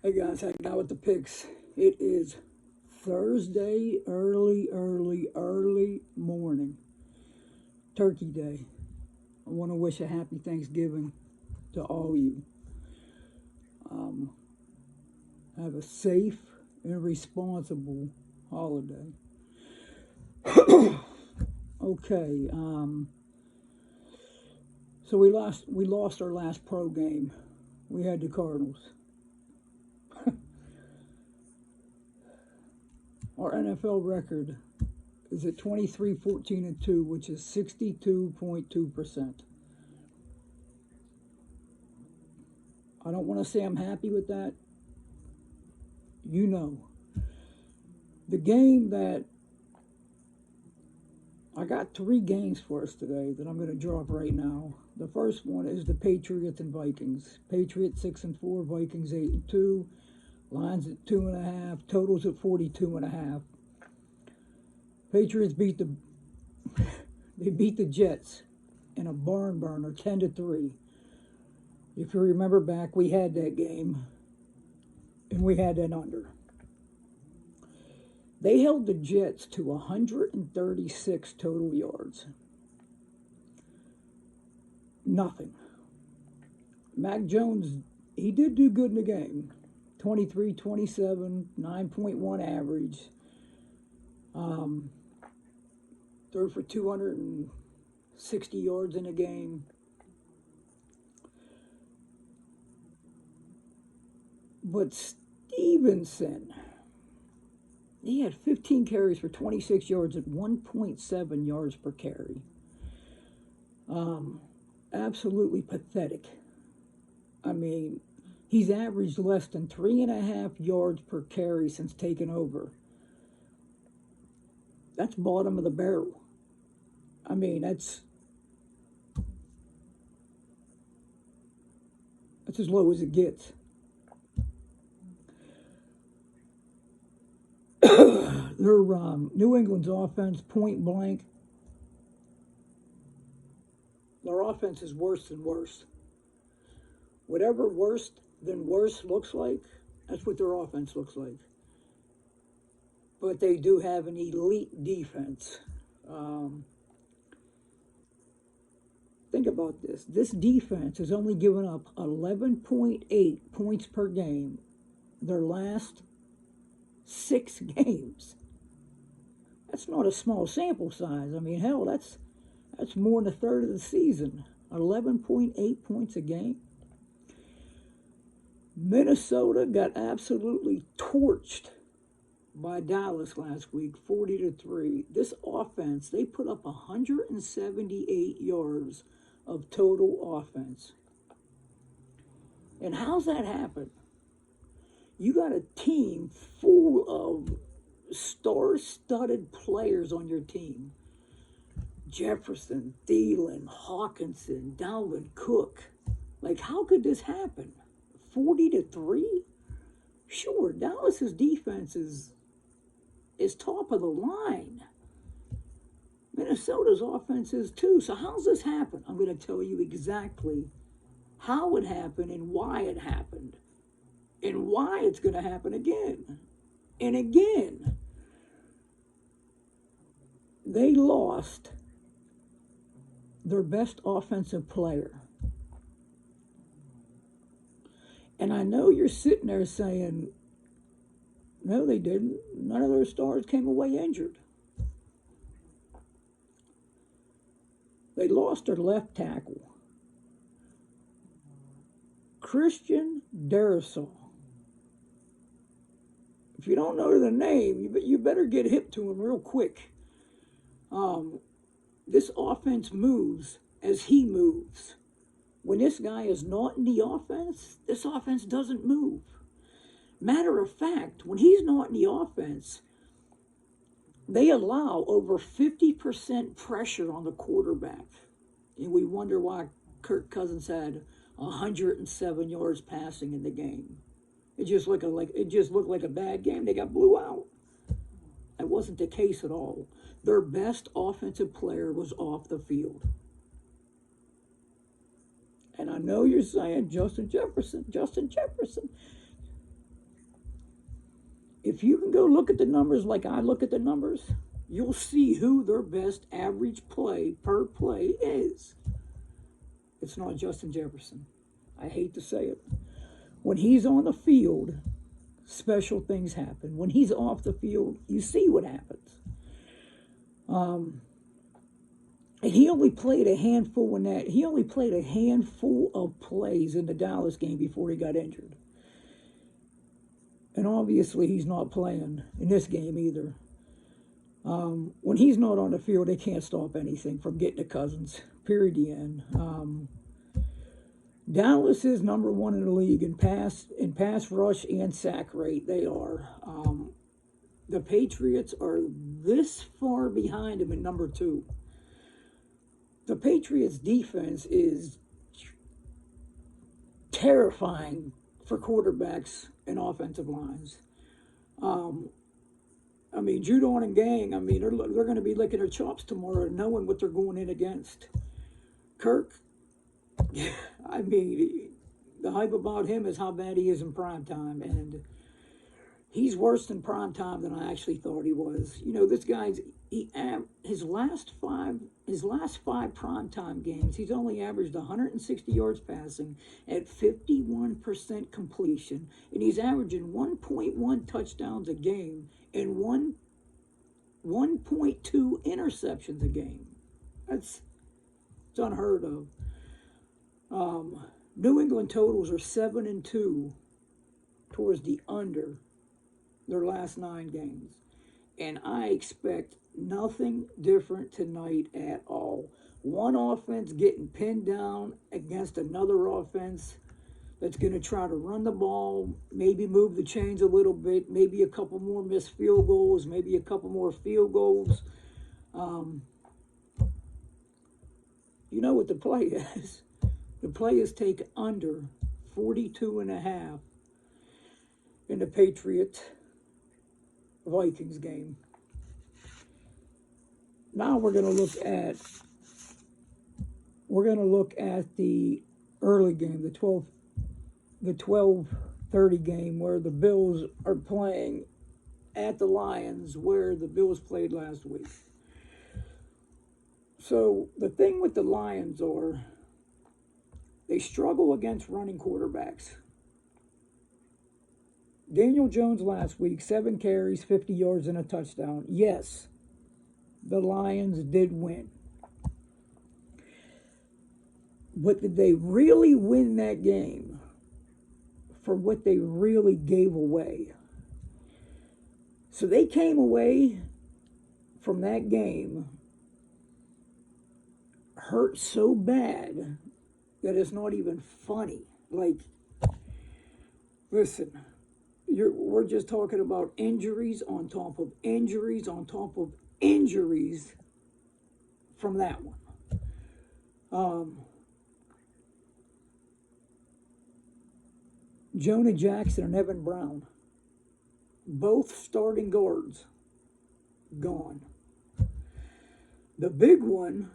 Hey guys, hanging out with the picks. It is Thursday, early morning. Turkey Day. I want to wish a happy Thanksgiving to all you. Um, have a safe and responsible holiday. Okay, so we lost our last pro game. We had the Cardinals. Our NFL record is at 23-14-2, which is 62.2%. I don't want to say I'm happy with that. You know, the game that I got three games for us today that I'm going to drop right now. The first one is the Patriots and Vikings. Patriots 6-4, Vikings 8-2. Lines at 2.5. Totals at 42.5. Patriots beat the Jets in a barn burner 10-3. If you remember back, we had that game and we had that under. They held the Jets to 136 total yards. Nothing. Mac Jones, he did do good in the game. 23-27, 9.1 average. Threw for 260 yards in the game. But Stevenson, he had 15 carries for 26 yards at 1.7 yards per carry. Absolutely pathetic. I mean, he's averaged less than 3.5 yards per carry since taking over. That's bottom of the barrel. I mean, that's as low as it gets. Their New England's offense, point blank, their offense is worse than worse. Whatever worse than worse looks like, that's what their offense looks like. But they do have an elite defense. Think about this. This defense has only given up 11.8 points per game their last 6 games. That's not a small sample size. I mean, hell, that's more than a third of the season. 11.8 points a game. Minnesota got absolutely torched by Dallas last week, 40-3. This offense, they put up 178 yards of total offense. And how's that happen? You got a team full of star-studded players on your team. Jefferson, Thielen, Hawkinson, Dalvin Cook. Like, how could this happen? 40-3? Sure, Dallas's defense is top of the line. Minnesota's offense is too. So how's this happen? I'm going to tell you exactly how it happened and why it happened. And why it's going to happen again. And again. They lost their best offensive player. And I know you're sitting there saying, no, they didn't. None of their stars came away injured. They lost their left tackle, Christian Darrisaw. If you don't know the name, you better get hip to him real quick. This offense moves as he moves. When this guy is not in the offense, this offense doesn't move. Matter of fact, when he's not in the offense, they allow over 50% pressure on the quarterback. And we wonder why Kirk Cousins had 107 yards passing in the game. It just looked like a bad game. They got blew out. That wasn't the case at all. Their best offensive player was off the field. And I know you're saying Justin Jefferson. If you can go look at the numbers like I look at the numbers, you'll see who their best average play per play is. It's not Justin Jefferson. I hate to say it. When he's on the field, special things happen. When he's off the field, you see what happens. And he only played a handful of plays in the Dallas game before he got injured. And obviously he's not playing in this game either. When he's not on the field, they can't stop anything from getting to Cousins. Period. The end. Dallas is number one in the league in pass rush and sack rate. They are. The Patriots are this far behind them in number two. The Patriots' defense is terrifying for quarterbacks and offensive lines. I mean, Judon and gang, I mean, they're going to be licking their chops tomorrow knowing what they're going in against. Kirk, I mean, the hype about him is how bad he is in primetime, and he's worse in primetime than I actually thought he was. You know, this guy's, his last five primetime games, he's only averaged 160 yards passing at 51% completion, and he's averaging 1.1 touchdowns a game and 1.2 interceptions a game. It's unheard of. New England totals are 7-2 towards the under their last 9 games. And I expect nothing different tonight at all. One offense getting pinned down against another offense that's going to try to run the ball, maybe move the chains a little bit, maybe a couple more missed field goals, maybe a couple more field goals. You know what the play is? The play is take under 42.5 in the Patriots-Vikings game. Now we're going to look at the early game, the 12:30 game where the Bills are playing at the Lions, where the Bills played last week. So the thing with the Lions are they struggle against running quarterbacks. Daniel Jones last week, 7 carries, 50 yards, and a touchdown. Yes, the Lions did win. But did they really win that game for what they really gave away? So they came away from that game hurt so bad that it's not even funny. Like, listen, we're just talking about injuries on top of injuries on top of injuries from that one. Jonah Jackson and Evan Brown, both starting guards, gone. The big one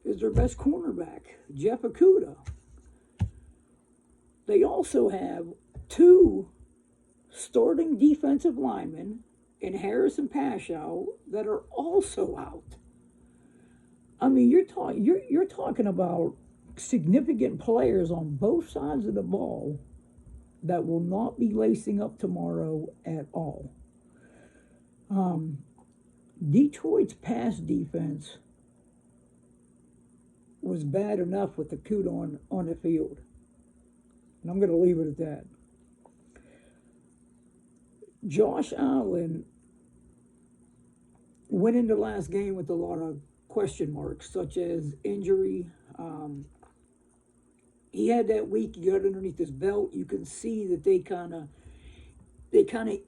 is their best cornerback, Jeff Okudah. They also have 2 starting defensive linemen in Harris and Pashow that are also out. I mean, you're talking about significant players on both sides of the ball that will not be lacing up tomorrow at all. Detroit's pass defense was bad enough with the Okudah on the field. And I'm going to leave it at that. Josh Allen went into last game with a lot of question marks, such as injury. He had that week. He got underneath his belt. You can see that they kind of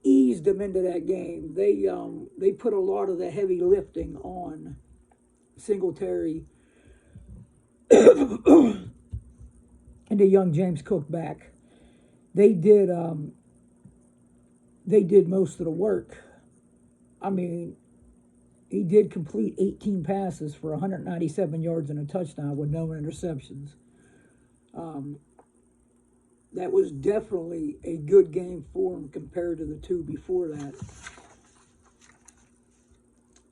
eased him into that game. They put a lot of the heavy lifting on Singletary and the young James Cook back. They did most of the work. I mean, he did complete 18 passes for 197 yards and a touchdown with no interceptions. That was definitely a good game for him compared to the two before that.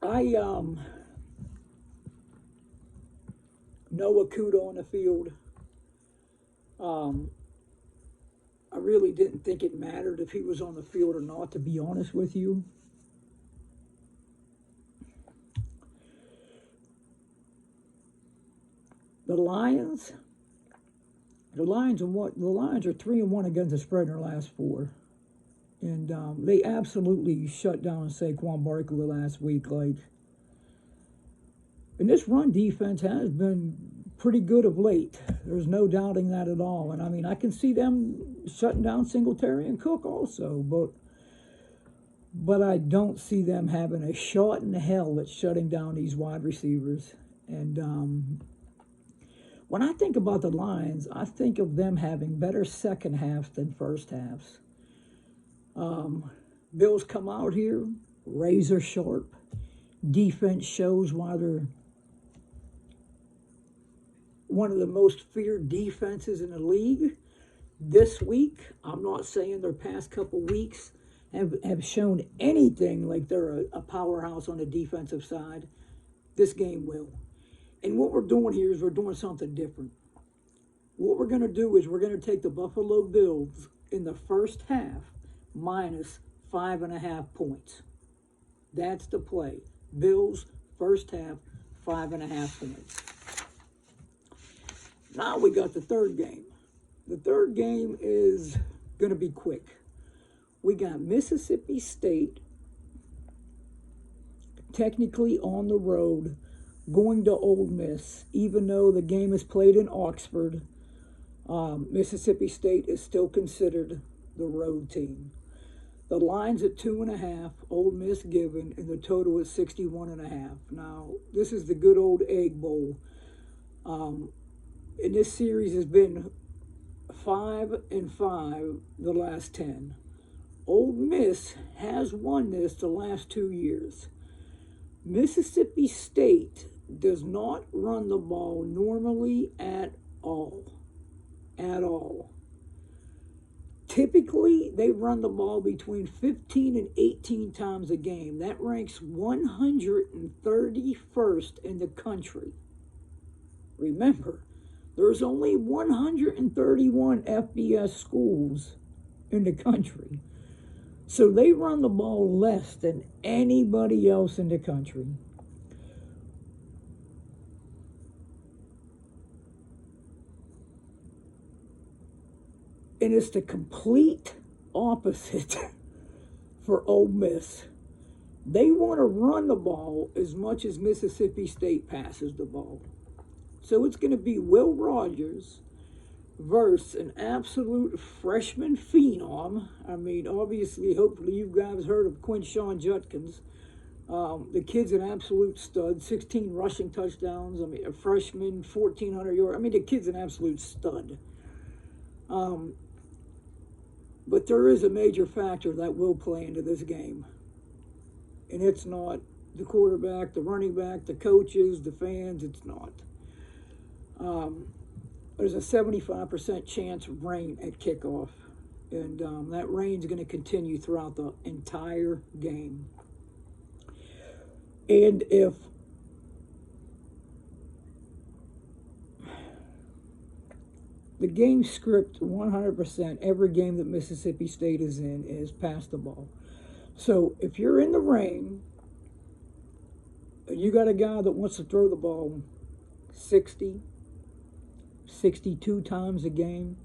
I Noah Kudo on the field. Um, I really didn't think it mattered if he was on the field or not, to be honest with you. The Lions, the Lions are 3-1 against the spread in their last four, and they absolutely shut down Saquon Barkley last week. And this run defense has been pretty good of late. There's no doubting that at all. And I mean, I can see them shutting down Singletary and Cook also, but I don't see them having a shot in hell at shutting down these wide receivers. And when I think about the Lions, I think of them having better second halves than first halves. Bills come out here, razor sharp. Defense shows why they're one of the most feared defenses in the league. This week, I'm not saying their past couple weeks have shown anything like they're a powerhouse on the defensive side. This game will. And what we're doing here is we're doing something different. What we're going to do is we're going to take the Buffalo Bills in the first half minus 5.5 points. That's the play. Bills, first half, 5.5 points. Now we got the third game. The third game is going to be quick. We got Mississippi State, technically on the road, going to Ole Miss, even though the game is played in Oxford. Mississippi State is still considered the road team. The line's at 2.5, Ole Miss given, and the total is 61.5. Now, this is the good old Egg Bowl. And this series has been 5-5 the last 10. Ole Miss has won this the last 2 years. Mississippi State does not run the ball normally at all. At all. Typically, they run the ball between 15 and 18 times a game. That ranks 131st in the country. Remember, there's only 131 FBS schools in the country. So they run the ball less than anybody else in the country. And it's the complete opposite for Ole Miss. They want to run the ball as much as Mississippi State passes the ball. So it's going to be Will Rogers versus an absolute freshman phenom. I mean, obviously, hopefully you guys heard of Quinshon Judkins. The kid's an absolute stud, 16 rushing touchdowns. I mean, a freshman, 1,400 yards. I mean, the kid's an absolute stud. But there is a major factor that will play into this game. And it's not the quarterback, the running back, the coaches, the fans. It's not. There's a 75% chance of rain at kickoff. And that rain's going to continue throughout the entire game. And if the game script 100%, every game that Mississippi State is in is pass the ball. So if you're in the rain, you got a guy that wants to throw the ball 60, 62 times a game,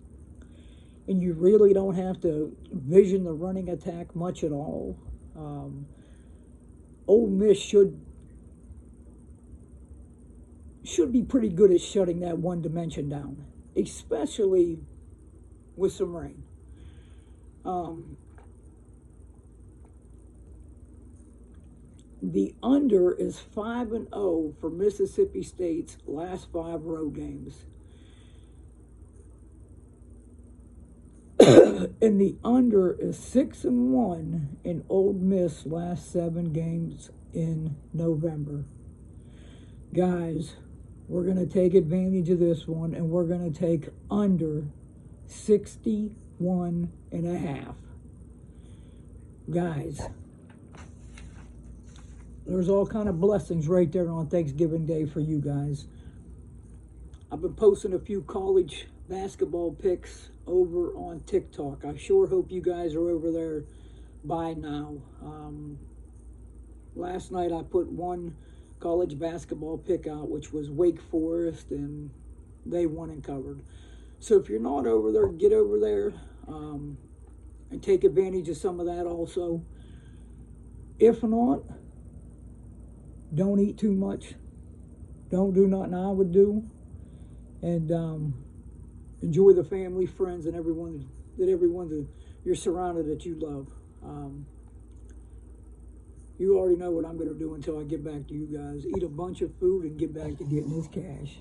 and you really don't have to vision the running attack much at all, Ole Miss should be pretty good at shutting that one dimension down, especially with some rain. The under is 5-0 for Mississippi State's last 5 road games. And the under is 6-1 in Ole Miss last 7 games in November. Guys, we're going to take advantage of this one, and we're going to take under 61 and a half. Guys, there's all kind of blessings right there on Thanksgiving Day for you guys. I've been posting a few college basketball pics over on TikTok. I sure hope you guys are over there by now. Last night I put one college basketball pick out, which was Wake Forest, and they won and covered. So if you're not over there, get over there and take advantage of some of that also. If not, don't eat too much. Don't do nothing I would do. And enjoy the family, friends, and everyone that you're surrounded that you love. You already know what I'm going to do until I get back to you guys. Eat a bunch of food and get back to getting this cash.